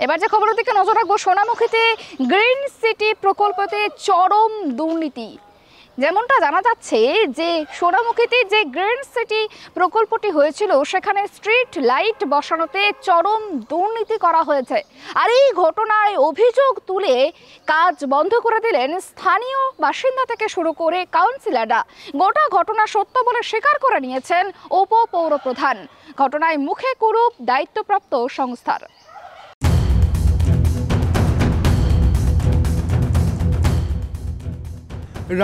এবার যে খবরের দিকে নজর রাখবো, সোনামুখীতে গ্রিন সিটি প্রকল্পতে চরম দুর্নীতি। যেমনটা জানা যাচ্ছে যে সোনামুখীতে যে গ্রিন সিটি প্রকল্পটি হয়েছিল সেখানে স্ট্রিট লাইট বসানোতে চরম দুর্নীতি করা হয়েছে। আর এই ঘটনায় অভিযোগ তুলে কাজ বন্ধ করে দিলেন স্থানীয় বাসিন্দা থেকে শুরু করে কাউন্সিলররা। গোটা ঘটনা সত্য বলে স্বীকার করে নিয়েছেন উপপৌরপ্রধান। ঘটনায় মুখে কুরুপ দায়িত্বপ্রাপ্ত সংস্থার।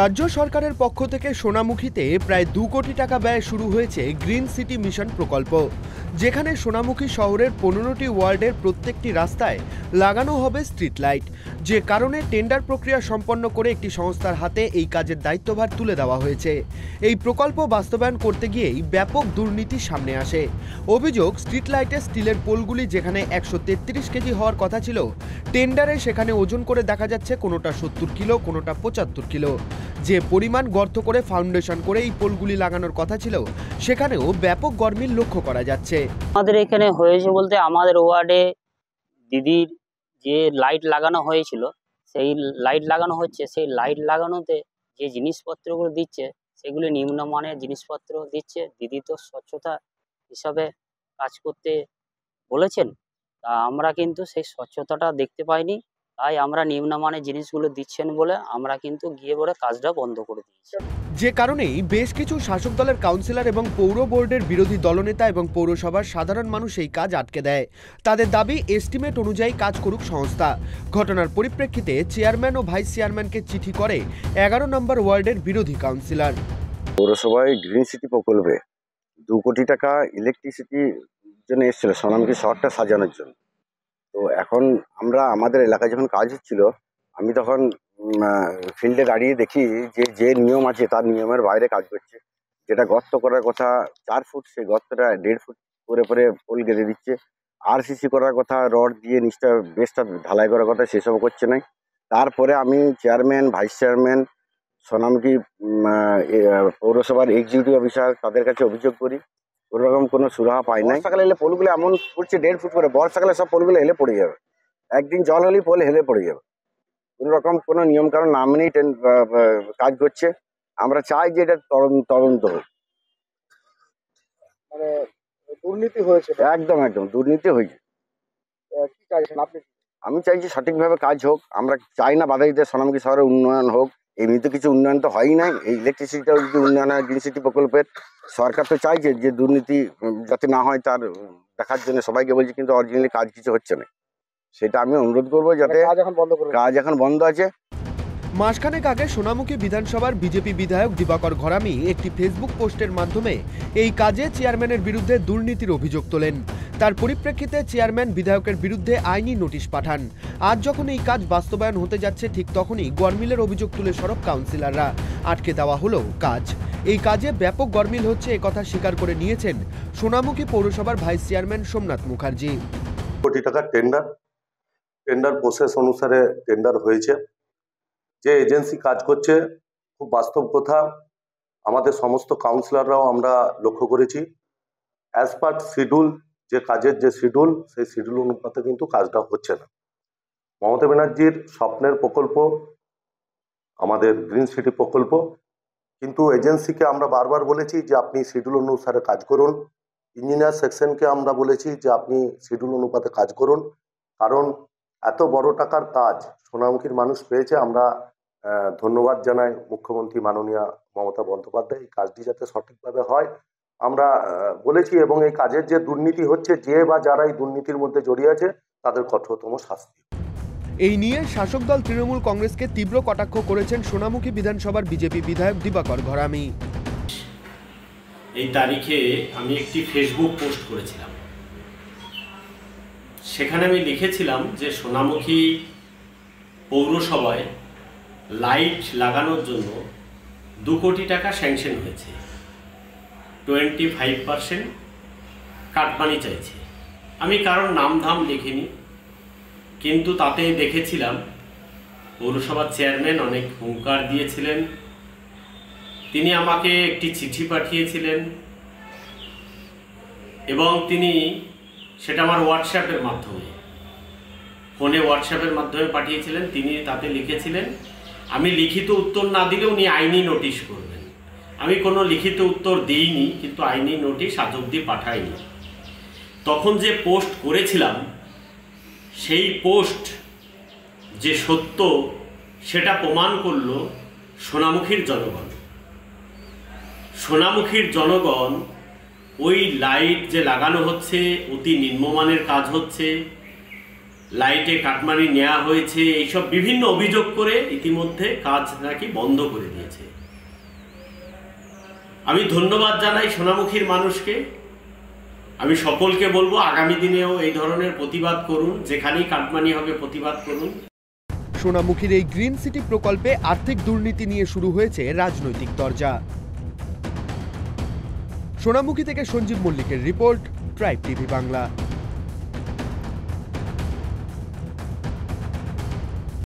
রাজ্য সরকারের পক্ষ থেকে সোনামুখীতে প্রায় 2 কোটি টাকা ব্যয়ে শুরু হয়েছে গ্রিন সিটি মিশন প্রকল্প, যেখানে সোনামুখী শহরের 15টি ওয়ার্ডের প্রত্যেকটি রাস্তায় লাগানো হবে স্ট্রিট লাইট। যে কারণে টেন্ডার প্রক্রিয়া সম্পন্ন করে একটি সংস্থার হাতে এই কাজের দায়িত্বভার তুলে দেওয়া হয়েছে। এই প্রকল্প বাস্তবায়ন করতে গিয়েই ব্যাপক দুর্নীতি সামনে আসে। অভিযোগ, স্ট্রিট লাইটের স্টিলের পোলগুলি যেখানে 133 কেজি হওয়ার কথা ছিল, টেন্ডারে সেখানে ওজন করে দেখা যাচ্ছে কোনোটা 70 কিলো, কোনোটা 75 কিলো। যে পরিমাণ গর্ত করে ফাউন্ডেশন করে এই পোলগুলি লাগানোর কথা ছিল, সেখানেও ব্যাপক গরমিল লক্ষ্য করা যাচ্ছে। আমাদের এখানে হয়েছে বলতে, আমাদের ওয়ার্ডে দিদির যে লাইট লাগানো হয়েছিল, সেই লাইট লাগানো হচ্ছে, সেই লাইট লাগানোতে যে জিনিসপত্রগুলো দিচ্ছে সেগুলি নিম্নমানের জিনিসপত্র দিচ্ছে। দিদি তো স্বচ্ছতা হিসাবে কাজ করতে বলেছেন, তা আমরা কিন্তু সেই স্বচ্ছতাটা দেখতে পাইনি। তাই আমরা নিম্নমানের জিনিসগুলো দিচ্ছেন বলে আমরা কিন্তু গিয়ে পরে কাজটা বন্ধ করে দিয়েছি। যে কারণেই বেশ কিছু শাসক দলের কাউন্সিলর এবং পৌর বোর্ডের বিরোধী দলনেতা এবং পৌরসভার সাধারণ মানুষ এই কাজ আটকে দেয়। তাদের দাবি, এস্টিমেট অনুযায়ী কাজ করুক সংস্থা। ঘটনার পরিপ্রেক্ষিতে চেয়ারম্যান ও ভাইস চেয়ারম্যানকে চিঠি করে 11 নম্বর ওয়ার্ডের বিরোধী কাউন্সিলর। পৌরসভায় গ্রিন সিটি প্রকল্পে 2 কোটি টাকা ইলেকট্রিসিটির জন্য এসেছিল, সোনামুখী শহরটা সাজানোর জন্য। তো এখন আমরা আমাদের এলাকায় যখন কাজ হচ্ছিল, আমি তখন ফিল্ডে দাঁড়িয়ে দেখি যে নিয়ম আছে তার নিয়মের বাইরে কাজ করছে। যেটা গর্ত করার কথা 4 ফুট, সেই গর্তটা 1.5 ফুট করে পোল গেঁথে দিচ্ছে। আরসিসি করার কথা, রড দিয়ে নিচটা বেসটা ঢালাই করার কথা, সেসব করছে না। তারপরে আমি চেয়ারম্যান, ভাইস চেয়ারম্যান, সোনামুখী পৌরসভার এক্সিকিউটিভ অফিসার, তাদের কাছে অভিযোগ করি। কোনোরকম কোনো সুরাহা পাই নাই। বর্ষাকালে এলে পোলগুলো এমন পড়ছে 1.5 ফুট করে, বর্ষাকালে সব পোলগুলো হেলে পড়ে যাবে। একদিন জল হলেই পোল হেলে পড়ে যাবে। কোনোরকম কোনো নিয়মকানুন না মেনেই কাজ করছে। আমরা চাই যে এটা তদন্ত হোক। মানে দুর্নীতি হয়েছে, একদম দুর্নীতি হয়েছে। কি চাইছেন আপনি? আমি চাইছি সঠিকভাবে কাজ হোক। আমরা চাই না বাধা দিতে সোনামুখী শহরের উন্নয়ন হোক। এমনিতে কিছু উন্নয়ন তো হয়ই নাই। এই ইলেকট্রিসিটিটাও যদি উন্নয়ন হয় গ্রিন সিটি প্রকল্পের, সরকার তো চাইছে যে দুর্নীতি যাতে না হয় তার দেখার জন্য সবাইকে বলছি, কিন্তু অরিজিনালি কাজ কিছু হচ্ছে না। সেটা আমি অনুরোধ করবো যাতে কাজ এখন বন্ধ আছে। মাসখানেক আগে সোনামুখী বিধানসভার বিজেপি বিধায়ক দিবাকর ঘরামি একটি ফেসবুক পোস্টের মাধ্যমে এই কাজে চেয়ারম্যানের বিরুদ্ধে দুর্নীতির অভিযোগ তোলেন। তার পরিপ্রেক্ষিতে চেয়ারম্যান বিধায়কের বিরুদ্ধে আইনি নোটিশ পাঠান। আজ যখন এই কাজ বাস্তবায়ন হতে যাচ্ছে, ঠিক তখনই গরমিলের অভিযোগ তুলে সরব কাউন্সিলররা। আটকে দেওয়া হলো কাজ। এই কাজে ব্যাপক গরমিল হচ্ছে, একথা স্বীকার করে নিয়েছেন সোনামুখী পৌরসভার ভাইস চেয়ারম্যান সোমনাথ মুখার্জি। কোটি টাকার টেন্ডার প্রসেস অনুসারে টেন্ডার হয়েছে। যে এজেন্সি কাজ করছে, খুব বাস্তব কথা, আমাদের সমস্ত কাউন্সিলররাও আমরা লক্ষ্য করেছি। অ্যাজ পার শিডিউল, যে কাজের যে শিডিউল, সেই শিডিউল অনুপাতে কিন্তু কাজটা হচ্ছে না। মমতা ব্যানার্জির স্বপ্নের প্রকল্প আমাদের গ্রিন সিটি প্রকল্প, কিন্তু এজেন্সিকে আমরা বারবার বলেছি যে আপনি শিডিউল অনুসারে কাজ করুন। ইঞ্জিনিয়ার সেকশনকে আমরা বলেছি যে আপনি শিডিউল অনুপাতে কাজ করুন, কারণ এত বড় টাকার কাজ সোনামুখীর মানুষ পেয়েছে। আমরা ধন্যবাদ জানাই মুখ্যমন্ত্রী মাননীয় মমতা বন্দ্যোপাধ্যায়। এই কাজটি যাতে সঠিকভাবে হয় আমরা বলেছি, এবং এই কাজের যে দুর্নীতি হচ্ছে, যে বা যারা এই দুর্নীতির মধ্যে জড়িয়ে আছে তাদের কঠোরতম শাস্তি। এই নিয়ে শাসক দল তৃণমূল কংগ্রেসকে তীব্র কটাক্ষ করেছেন সোনামুখী বিধানসভার বিজেপি বিধায়ক দিবাকর ঘরামি। এই তারিখে আমি একটি ফেসবুক পোস্ট করেছিলাম। সেখানে আমি লিখেছিলাম যে সোনামুখী পৌরসভায় লাইট লাগানোর জন্য 2 কোটি টাকা স্যাংশন হয়েছে, 25% কাটমানি চাইছে। আমি কারোর নাম ধাম লিখিনি, কিন্তু তাতে দেখেছিলাম পৌরসভার চেয়ারম্যান অনেক হুঙ্কার দিয়েছিলেন। তিনি আমাকে একটি চিঠি পাঠিয়েছিলেন এবং তিনি সেটা আমার হোয়াটসঅ্যাপের মাধ্যমে ফোনে হোয়াটসঅ্যাপের মাধ্যমে পাঠিয়েছিলেন, তিনি তাতে লিখেছিলেন আমি লিখিত উত্তর না দিলে উনি আইনি নোটিশ করবেন। আমি কোনো লিখিত উত্তর দিইনি, কিন্তু আইনি নোটিশ আজ অবধি পাঠাইনি। তখন যে পোস্ট করেছিলাম সেই পোস্ট যে সত্য সেটা প্রমাণ করল সোনামুখীর জনগণ। সোনামুখীর জনগণ ওই লাইট যে লাগানো হচ্ছে অতি নিম্নমানের কাজ হচ্ছে, লাইটে কাটমানি নেওয়া হয়েছে, এইসব বিভিন্ন অভিযোগ করে ইতিমধ্যে কাজ নাকি বন্ধ করে দিয়েছে। আমি ধন্যবাদ জানাই সোনামুখীর মানুষকে। আমি সকলকে বলবো আগামী দিনেও এই ধরনের প্রতিবাদ করুন, যেখানেই কাটমানি হবে প্রতিবাদ করুন। সোনামুখীর এই গ্রিন সিটি প্রকল্পে আর্থিক দুর্নীতি নিয়ে শুরু হয়েছে রাজনৈতিক তরজা। সোনামুখী থেকে সঞ্জীব মল্লিকের রিপোর্ট, ট্রাইব টিভি বাংলা।